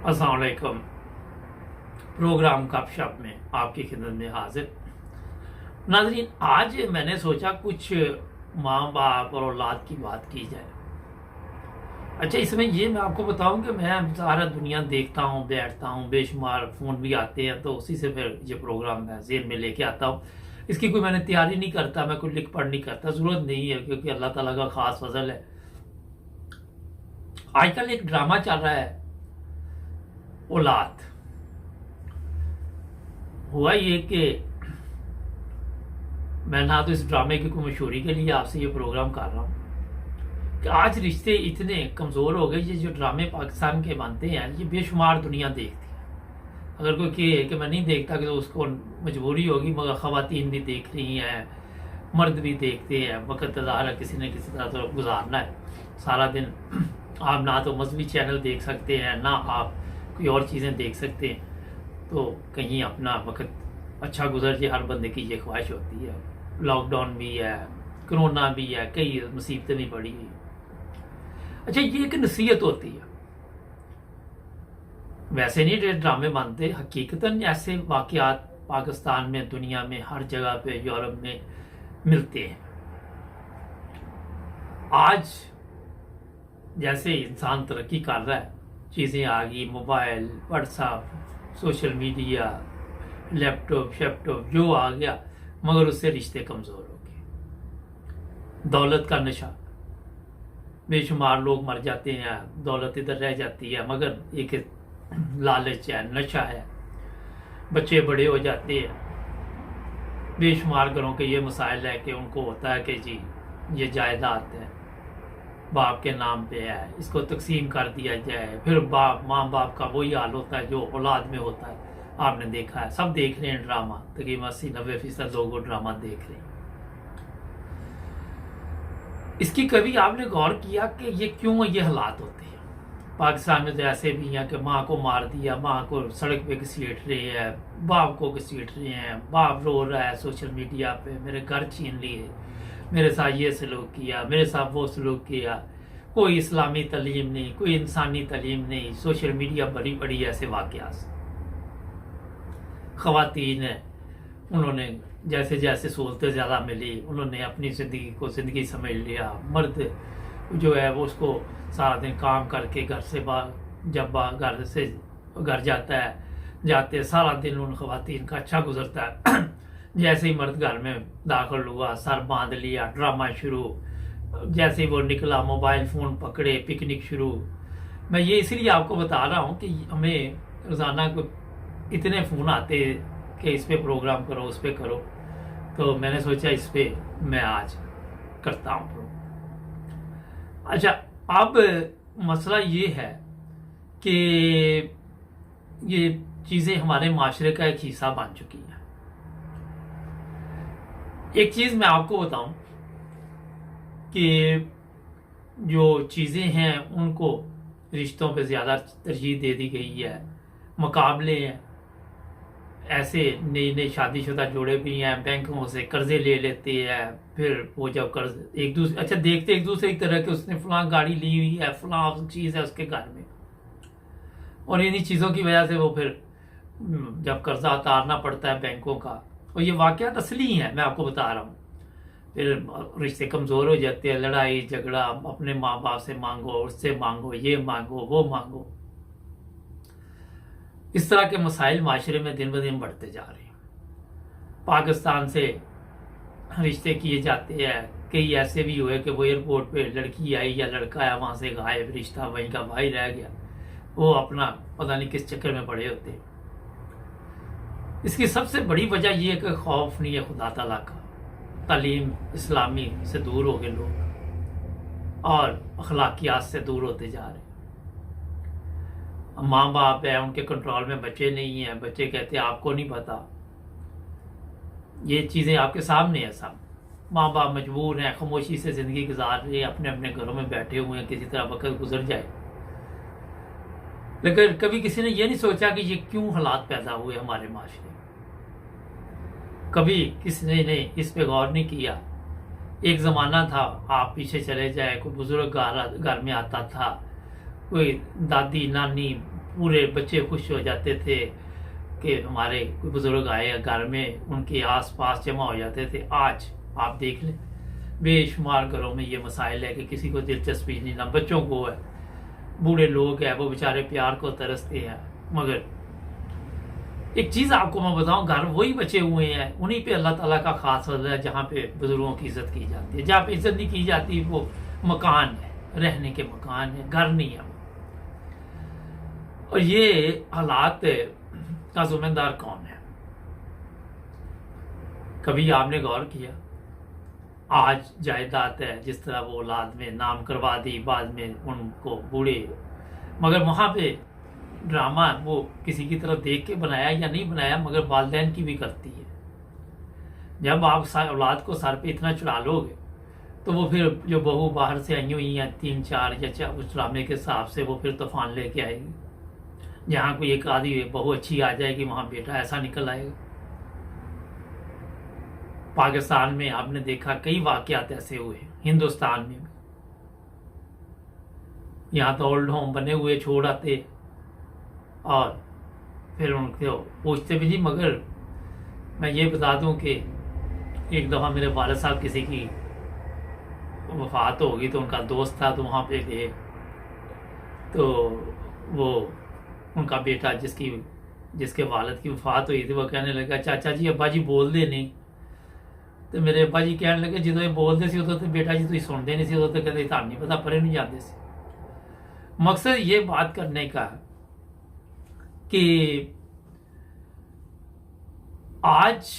अस्सलाम वालेकुम। प्रोग्राम गपशप में आपकी खिदमत में हाजिर। नाज़रीन, आज मैंने सोचा कुछ माँ बाप और औलाद की बात की जाए। अच्छा, इसमें ये मैं आपको बताऊं कि मैं सारा दुनिया देखता हूँ, बैठता हूँ, बेशुमार फ़ोन भी आते हैं, तो उसी से फिर ये प्रोग्राम मैं ज़हन में लेके आता हूँ। इसकी कोई मैंने तैयारी नहीं करता, मैं कोई लिख पढ़ नहीं करता, ज़रूरत नहीं है, क्योंकि अल्लाह ताला का ख़ास फजल है। आजकल एक ड्रामा चल रहा है, औलाद। हुआ ये कि मैं ना तो इस ड्रामे की कोई मशहूरी के लिए आपसे ये प्रोग्राम कर रहा हूँ कि आज रिश्ते इतने कमज़ोर हो गए। ये जो ड्रामे पाकिस्तान के बनते हैं, ये बेशुमार दुनिया देखती है। अगर कोई कहे कि मैं नहीं देखता कि तो उसको मजबूरी होगी, मगर ख़वातीन भी देख रही हैं, मर्द भी देखते हैं। वक्त ज़ाहिर है किसी न किसी तरह तो गुजारना है सारा दिन। आप ना तो मजहबी चैनल देख सकते हैं, ना आप कोई और चीज़ें देख सकते हैं, तो कहीं अपना वक्त अच्छा गुजर जाए, हर बंदे की ये ख्वाहिश होती है। लॉकडाउन भी है, कोरोना भी है, कई मुसीबतें भी पड़ी हुई। अच्छा, ये एक नसीहत होती है, वैसे नहीं ड्रामे बनते, हकीकतन ऐसे वाकयात पाकिस्तान में, दुनिया में, हर जगह पे, यूरोप में मिलते हैं। आज जैसे इंसान तरक्की कर रहा है, चीज़ें आ गई, mobile, WhatsApp, social media, laptop शैपटॉप जो आ गया, मगर उससे रिश्ते कमज़ोर हो गए। दौलत का नशा, बेशुमार लोग मर जाते हैं, दौलत इधर रह जाती है, मगर एक लालच है, नशा है। बच्चे बड़े हो जाते हैं, बेशुमार घरों के ये मसाइल है कि उनको होता है कि जी ये जायदाद है, बाप के नाम पे है, इसको तकसीम कर दिया जाए। फिर माँ बाप का वही हाल होता है जो औलाद में होता है। आपने देखा है, सब देख रहे हैं ड्रामा, तकरीबन 80-90% लोग ड्रामा देख रहे हैं। इसकी कभी आपने गौर किया कि ये क्यों ये हालात होते हैं? पाकिस्तान में तो ऐसे भी हैं कि माँ को मार दिया, माँ को सड़क पे घसीट रहे हैं, बाप को घसीट रहे हैं, बाप रो रहा है सोशल मीडिया पे, मेरे घर छीन लिए, मेरे साथ ये सलूक किया, मेरे साथ वो सलूक किया। कोई इस्लामी तालीम नहीं, कोई इंसानी तालीम नहीं, सोशल मीडिया बड़ी बड़ी ऐसे वाक़यात। ख़वातीन हैं, उन्होंने जैसे जैसे सहूलतें ज़्यादा मिली, उन्होंने अपनी ज़िंदगी को ज़िंदगी समझ लिया। मर्द जो है वो उसको सारा दिन काम करके घर से जब घर से घर जाता है, जाते सारा दिन उन ख़वातीन का अच्छा गुजरता है। जैसे ही मर्द घर में दाखिल हुआ, सर बांध लिया, ड्रामा शुरू। जैसे ही वो निकला, मोबाइल फ़ोन पकड़े, पिकनिक शुरू। मैं ये इसलिए आपको बता रहा हूँ कि हमें रोज़ाना को इतने फ़ोन आते कि इस पे प्रोग्राम करो, उस पे करो, तो मैंने सोचा इस पे मैं आज करता हूँ। अच्छा, अब मसला ये है कि ये चीज़ें हमारे माशरे का एक हिस्सा बन चुकी हैं। एक चीज़ मैं आपको बताऊं कि जो चीज़ें हैं उनको रिश्तों पे ज़्यादा तरजीह दे दी गई है, मुकाबले हैं। ऐसे नई नई शादीशुदा जोड़े भी हैं, बैंकों से कर्जे ले लेते हैं, फिर वो जब कर्ज एक दूसरे अच्छा देखते एक दूसरे की तरह कि उसने फलां गाड़ी ली हुई है, फलां चीज़ है उसके घर में, और इन्हीं चीज़ों की वजह से वो फिर जब कर्जा उतारना पड़ता है बैंकों का, और ये वाक़यात असली हैं, मैं आपको बता रहा हूँ। फिर रिश्ते कमज़ोर हो जाते हैं, लड़ाई झगड़ा, अपने माँ बाप से मांगो, उससे मांगो, ये मांगो, वो मांगो। इस तरह के मसाइल माशरे में दिन ब दिन बढ़ते जा रहे हैं। पाकिस्तान से रिश्ते किए जाते हैं, कई ऐसे भी हुए कि वो एयरपोर्ट पे लड़की आई या लड़का आया, वहाँ से गायब, रिश्ता वहीं का भाई रह गया, वो अपना पता नहीं किस चक्कर में पड़े होते। इसकी सबसे बड़ी वजह यह है कि खौफ नहीं है खुदा ताला का, तालीम इस्लामी से दूर हो गए लोग और अखलाकियात से दूर होते जा रहे हैं। माँ बाप है, उनके कंट्रोल में बच्चे नहीं हैं, बच्चे कहते हैं आपको नहीं पता, ये चीज़ें आपके सामने है सब। माँ बाप मजबूर हैं, खामोशी से ज़िंदगी गुजार रहे हैं, अपने अपने घरों में बैठे हुए हैं, किसी तरह वक्त गुजर जाए। लेकिन कभी किसी ने ये नहीं सोचा कि ये क्यों हालात पैदा हुए हमारे माशरे में। कभी किसी ने इस पे गौर नहीं किया। एक ज़माना था, आप पीछे चले जाए, कोई बुजुर्ग घर में आता था, कोई दादी नानी पूरे बच्चे खुश हो जाते थे कि हमारे कोई बुजुर्ग आए घर में, उनके आस पास जमा हो जाते थे। आज आप देख लें, बेशुमार घरों में ये मसाइल है कि किसी को दिलचस्पी नहीं, ना बच्चों को है, बूढ़े लोग हैं वो बेचारे प्यार को तरसते हैं। मगर एक चीज़ आपको मैं बताऊं, घर वही बचे हुए हैं, उन्हीं पे अल्लाह ताला का खास फजल है जहाँ पे बुजुर्गों की इज्जत की जाती है। जहाँ पे इज्जत नहीं की जाती वो मकान है, रहने के मकान है, घर नहीं है। और ये हालात का जिम्मेदार कौन है? कभी आपने गौर किया? आज जायदाद है, जिस तरह वो औलाद में नाम करवा दी, बाद में उनको बूढ़े, मगर वहाँ पे ड्रामा वो किसी की तरफ देख के बनाया या नहीं बनाया, मगर वालिदैन की भी गलती है। जब आप औलाद को सर पे इतना चढ़ा लोगे तो वो फिर जो बहू बाहर से आई हुई हैं 3-4 या 4 उस ड्रामे के हिसाब से वो फिर तूफान लेके आएगी। जहाँ कोई एक आधी बहू अच्छी आ जाएगी वहाँ बेटा ऐसा निकल आएगा। पाकिस्तान में आपने देखा कई वाकयात ऐसे हुए, हिंदुस्तान में भी। यहाँ तो ओल्ड होम बने हुए छोड़ आते और फिर उनके पूछते भी नहीं। मगर मैं ये बता दूं कि एक दफ़ा मेरे वालिद साहब किसी की वफात होगी तो उनका दोस्त था, तो वहाँ पे गए तो वो उनका बेटा जिसके वालिद की वफात हुई थी वो कहने लगा, चाचा जी अब्बा जी बोल दे नहीं। तो मेरे अब्बा जी कहने लगे जो ये बोलते सी उदों तो बेटा जी तुम सुनते नहीं सी, उदों तो कहते थानू नहीं पता, परे नहीं जाते सी। मकसद ये बात करने का कि आज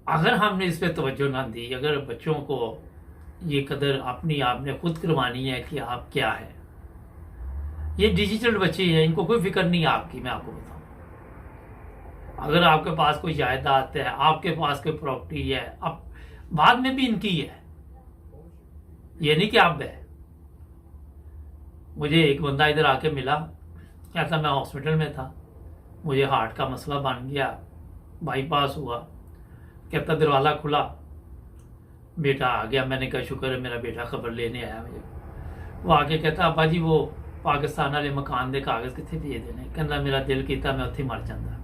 अगर हमने इस पे तवज्जो ना दी, अगर बच्चों को ये कदर अपनी आपने खुद करवानी है कि आप क्या है। ये डिजिटल बच्चे हैं, इनको कोई फिक्र नहीं है आपकी। मैं आपको बताऊं, अगर आपके पास कोई जायदाद है, आपके पास कोई प्रॉपर्टी है, अब बाद में भी इनकी है, ये नहीं कि आप है। मुझे एक बंदा इधर आके मिला, कहता मैं हॉस्पिटल में था, मुझे हार्ट का मसला बन गया, बाईपास हुआ। कहता दरवाज़ा खुला, बेटा आ गया। मैंने कहा शुक्र है मेरा बेटा खबर लेने आया मुझे। वो आके कहता अब्बा जी वो पाकिस्तान वाले मकान के कागज कितने भेज देने? कहता मेरा दिल किया मैं उत्थे मर जाता।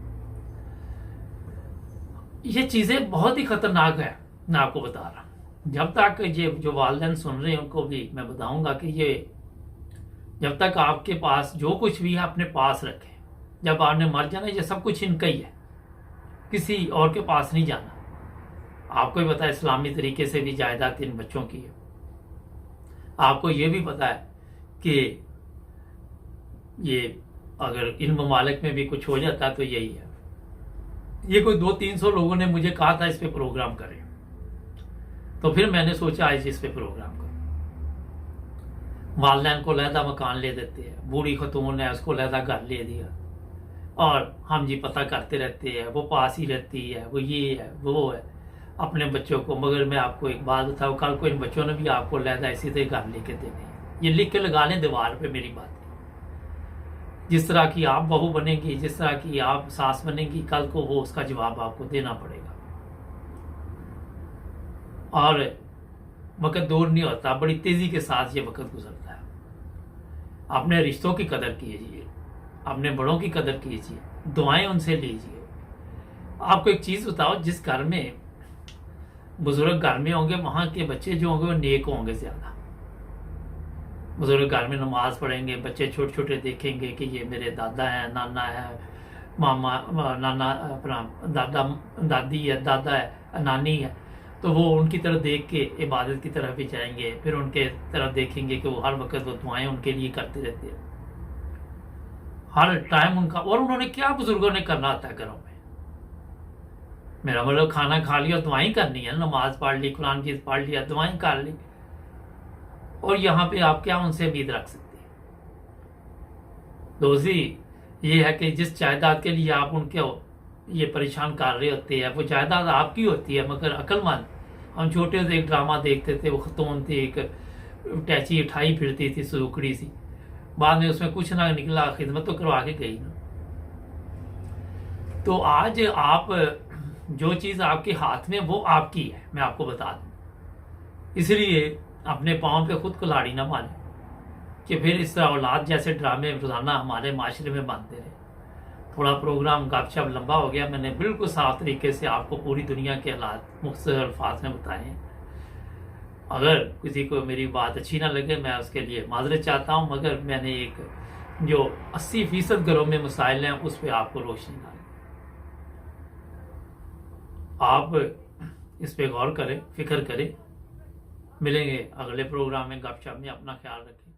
ये चीज़ें बहुत ही खतरनाक है, मैं आपको बता रहा। जब तक ये जो वालिदैन सुन रहे हैं उनको भी मैं बताऊंगा कि ये जब तक आपके पास जो कुछ भी है अपने पास रखें। जब आपने मर जाना ये सब कुछ इनका ही है, किसी और के पास नहीं जाना। आपको भी पता है इस्लामी तरीके से भी जायदाद इन बच्चों की है। आपको ये भी पता है कि ये अगर इन ममालिक में भी कुछ हो जाता है तो यही है। ये कोई 200-300 लोगों ने मुझे कहा था इस पे प्रोग्राम करें, तो फिर मैंने सोचा आज इस पे प्रोग्राम करें। वालिदैन को लहदा मकान ले देते हैं, बूढ़ी खतून है उसको लहदा घर ले दिया, और हम जी पता करते रहते हैं, वो पास ही रहती है, वो ये है वो है अपने बच्चों को। मगर मैं आपको एक बात बताऊँ, कल को इन बच्चों ने भी आपको लहदा इसी तरह घर लेके देने हैं। ये लिख के लगा लें दीवार पे मेरी बात। जिस तरह की आप बहू बनेंगी, जिस तरह की आप सास बनेंगी, कल को वो उसका जवाब आपको देना पड़ेगा। और वक्त दूर नहीं होता, बड़ी तेजी के साथ ये वक्त गुजरता है। अपने रिश्तों की कदर कीजिए, अपने बड़ों की कदर कीजिए, दुआएं उनसे लीजिए। आपको एक चीज बताओ, जिस घर में बुजुर्ग घर में होंगे वहां के बच्चे जो होंगे वो नेक होंगे ज्यादा। बुजुर्ग घर में नमाज पढ़ेंगे, बच्चे छोटे छोटे देखेंगे कि ये मेरे दादा है, नाना है, मामा नाना अपना दादा दादी है, दादा है, नानी है, तो वो उनकी तरफ देख के इबादत की तरफ भी जाएंगे। फिर उनके तरफ देखेंगे कि वो हर वक्त वो दुआएं उनके लिए करते रहते हैं, हर टाइम उनका। और उन्होंने क्या बुजुर्गों ने करना होता है घरों में? मेरा मतलब खाना खा लिया दुआएं करनी है, नमाज पढ़ ली, कुरान की पढ़ लिया, दुआएं कर ली। और यहाँ पे आप क्या उनसे उम्मीद रख सकते हैं? दूसरी ये है कि जिस जायदाद के लिए आप उनके ये परेशान कर रहे होते हैं वो जायदाद आपकी होती है, मगर अक्लमंद। हम छोटे से एक ड्रामा देखते थे, वो खतून थी एक टैची उठाई फिरती थी सुखड़ी सी, बाद में उसमें कुछ ना निकला, खिदमत तो करवा के गई ना। तो आज आप जो चीज़ आपके हाथ में वो आपकी है, मैं आपको बता दूं। इसलिए अपने पाँव पे खुद कुल्हाड़ी ना मारें। कि फिर इस तरह औलाद जैसे ड्रामे रोज़ाना हमारे माशरे में बनते रहे। थोड़ा प्रोग्राम गपशप लंबा हो गया, मैंने बिल्कुल साफ तरीके से आपको पूरी दुनिया के हालात मुख्तसर अल्फाज में बताए हैं। अगर किसी को मेरी बात अच्छी ना लगे मैं उसके लिए माजरत चाहता हूँ, मगर मैंने एक जो 80% घरों में मसाइल हैं उस पर आपको रोशनी डाली। आप इस पे गौर करें, फिक्र करें। मिलेंगे अगले प्रोग्राम में, गपशप में। अपना ख्याल रखें।